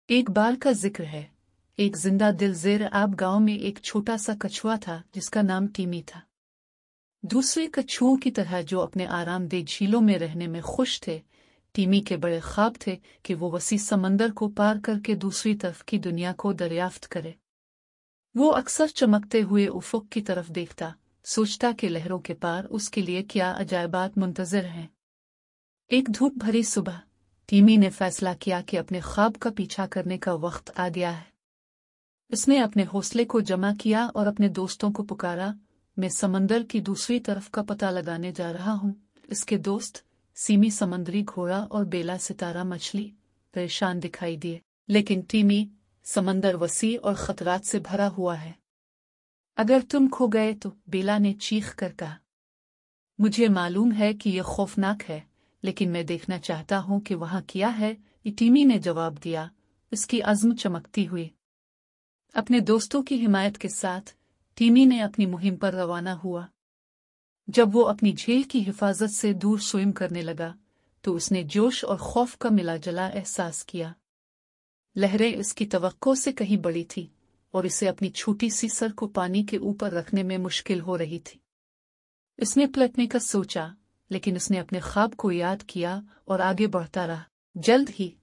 एक बार का जिक्र है। एक जिंदा दिल ज़ेर आब गांव में एक छोटा सा कछुआ था जिसका नाम टीमी था। दूसरे कछुओं की तरह जो अपने आरामदेह झीलों में रहने में खुश थे, टीमी के बड़े ख्वाब थे कि वो वसी समंदर को पार करके दूसरी तरफ की दुनिया को दरियाफ्त करे। वो अक्सर चमकते हुए उफ़ुक़ की तरफ देखता, सोचता कि लहरों के पार उसके लिए क्या अजायबात मुंतज़िर हैं। एक धूप भरी सुबह टीमी ने फैसला किया कि अपने ख्वाब का पीछा करने का वक्त आ गया है। उसने अपने हौसले को जमा किया और अपने दोस्तों को पुकारा, मैं समंदर की दूसरी तरफ का पता लगाने जा रहा हूँ। इसके दोस्त सीमी समंदरी घोड़ा और बेला सितारा मछली परेशान दिखाई दिए, लेकिन टीमी समंदर वसी और खतरात से भरा हुआ है। अगर तुम खो गए तो, बेला ने चीख कर कहा। मुझे मालूम है कि यह खौफनाक है, लेकिन मैं देखना चाहता हूं कि वहां क्या है, टीमी ने जवाब दिया, उसकी अज़्म चमकती हुई। अपने दोस्तों की हिमायत के साथ टीमी ने अपनी मुहिम पर रवाना हुआ। जब वो अपनी झील की हिफाजत से दूर स्विम करने लगा तो उसने जोश और खौफ का मिला जला एहसास किया। लहरें उसकी तवक्को से कहीं बड़ी थी और इसे अपनी छोटी सी सर को पानी के ऊपर रखने में मुश्किल हो रही थी। उसने पलटने का सोचा, लेकिन उसने अपने ख्वाब को याद किया और आगे बढ़ता रहा। जल्द ही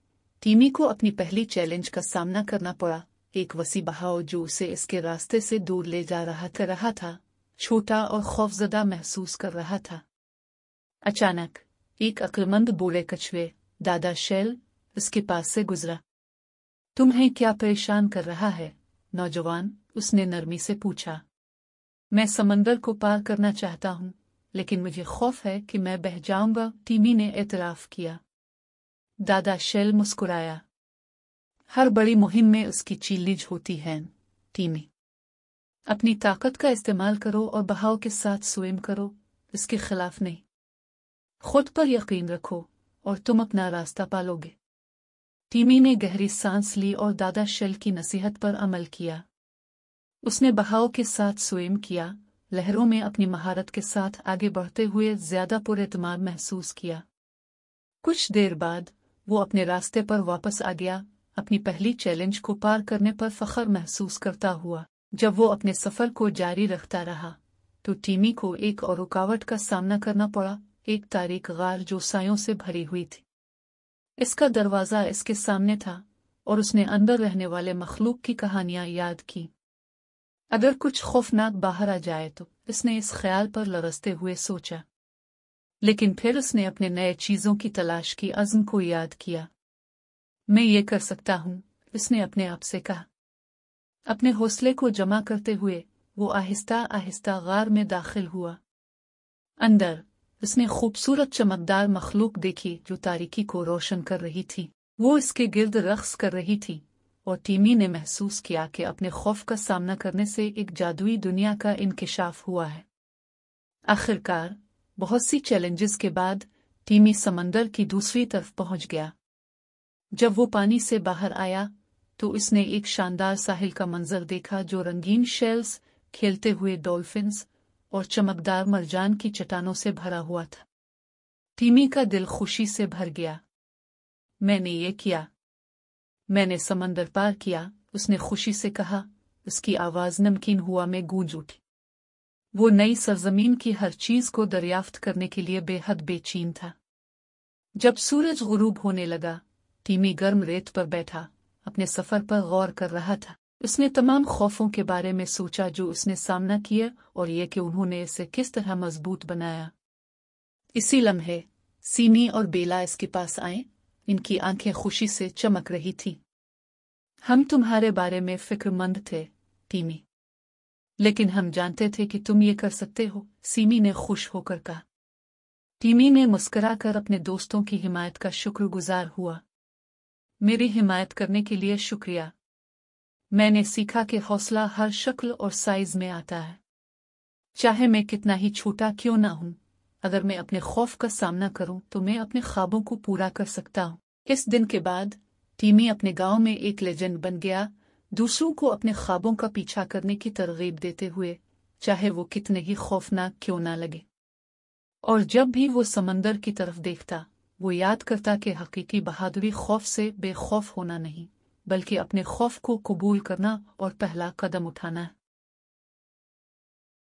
टीमी को अपनी पहली चैलेंज का सामना करना पड़ा। एक वसी बहाव जो उसे इसके रास्ते से दूर ले जा रहा था, छोटा और खौफजदा महसूस कर रहा था। अचानक एक अक्लमंद बूढ़े कछुए दादा शेल उसके पास से गुजरा। तुम्हें क्या परेशान कर रहा है, नौजवान? उसने नरमी से पूछा। मैं समंदर को पार करना चाहता हूँ, लेकिन मुझे खौफ है कि मैं बह जाऊंगा, टीमी ने एतराफ किया। दादा शेल मुस्कुराया। हर बड़ी मुहिम में उसकी चीलीज होती है, टीमी। अपनी ताकत का इस्तेमाल करो और बहाव के साथ स्विम करो, इसके खिलाफ नहीं। खुद पर यकीन रखो और तुम अपना रास्ता पालोगे। टीमी ने गहरी सांस ली और दादा शेल की नसीहत पर अमल किया। उसने बहाव के साथ स्विम किया, लहरों में अपनी महारत के साथ आगे बढ़ते हुए ज्यादा पुरएतमाद महसूस किया। कुछ देर बाद वो अपने रास्ते पर वापस आ गया, अपनी पहली चैलेंज को पार करने पर फख्र महसूस करता हुआ। जब वो अपने सफर को जारी रखता रहा तो टीमी को एक और रुकावट का सामना करना पड़ा, एक तारीक गार जो सायों से भरी हुई थी। इसका दरवाजा इसके सामने था और उसने अंदर रहने वाले मखलूक की कहानियां याद की। अगर कुछ खौफनाक बाहर आ जाए तो, इसने इस ख्याल पर लरसते हुए सोचा। लेकिन फिर उसने अपने नए चीजों की तलाश की अज़्म को याद किया। मैं ये कर सकता हूँ, उसने अपने आप से कहा। अपने हौसले को जमा करते हुए वो आहिस्ता आहिस्ता गार में दाखिल हुआ। अंदर उसने खूबसूरत चमकदार मखलूक देखी जो तारीकी को रोशन कर रही थी। वो इसके गिर्द रक्स कर रही थी और टीमी ने महसूस किया कि अपने खौफ का सामना करने से एक जादुई दुनिया का इंकिशाफ हुआ है। आखिरकार बहुत सी चैलेंजेस के बाद टीमी समंदर की दूसरी तरफ पहुंच गया। जब वो पानी से बाहर आया तो उसने एक शानदार साहिल का मंजर देखा जो रंगीन शेल्स, खेलते हुए डॉल्फिन्स और चमकदार मरजान की चट्टानों से भरा हुआ था। टीमी का दिल खुशी से भर गया। मैंने ये किया, मैंने समंदर पार किया, उसने खुशी से कहा। उसकी आवाज़ नमकीन हुआ में गूंज उठी। वो नई सरजमीन की हर चीज को दरियाफ्त करने के लिए बेहद बेचैन था। जब सूरज गुरूब होने लगा, टीमी गर्म रेत पर बैठा अपने सफर पर गौर कर रहा था। उसने तमाम खौफों के बारे में सोचा जो उसने सामना किया और ये कि उन्होंने इसे किस तरह मजबूत बनाया। इसी लम्हे सीमी और बेला इसके पास आए। इनकी आंखें खुशी से चमक रही थी। हम तुम्हारे बारे में फिक्रमंद थे, टीमी, लेकिन हम जानते थे कि तुम ये कर सकते हो, सीमी ने खुश होकर कहा। टीमी ने मुस्कुराकर अपने दोस्तों की हिमायत का शुक्रगुजार हुआ। मेरी हिमायत करने के लिए शुक्रिया। मैंने सीखा कि हौसला हर शक्ल और साइज में आता है। चाहे मैं कितना ही छोटा क्यों ना हूं, अगर मैं अपने खौफ का सामना करूं तो मैं अपने ख्वाबों को पूरा कर सकता हूं। इस दिन के बाद टीमी अपने गांव में एक लेजेंड बन गया, दूसरों को अपने ख्वाबों का पीछा करने की तरगीब देते हुए, चाहे वो कितने ही खौफनाक क्यों ना लगे। और जब भी वो समंदर की तरफ देखता, वो याद करता कि हकीकी बहादुरी खौफ से बेखौफ होना नहीं, बल्कि अपने खौफ को कबूल करना और पहला कदम उठाना है।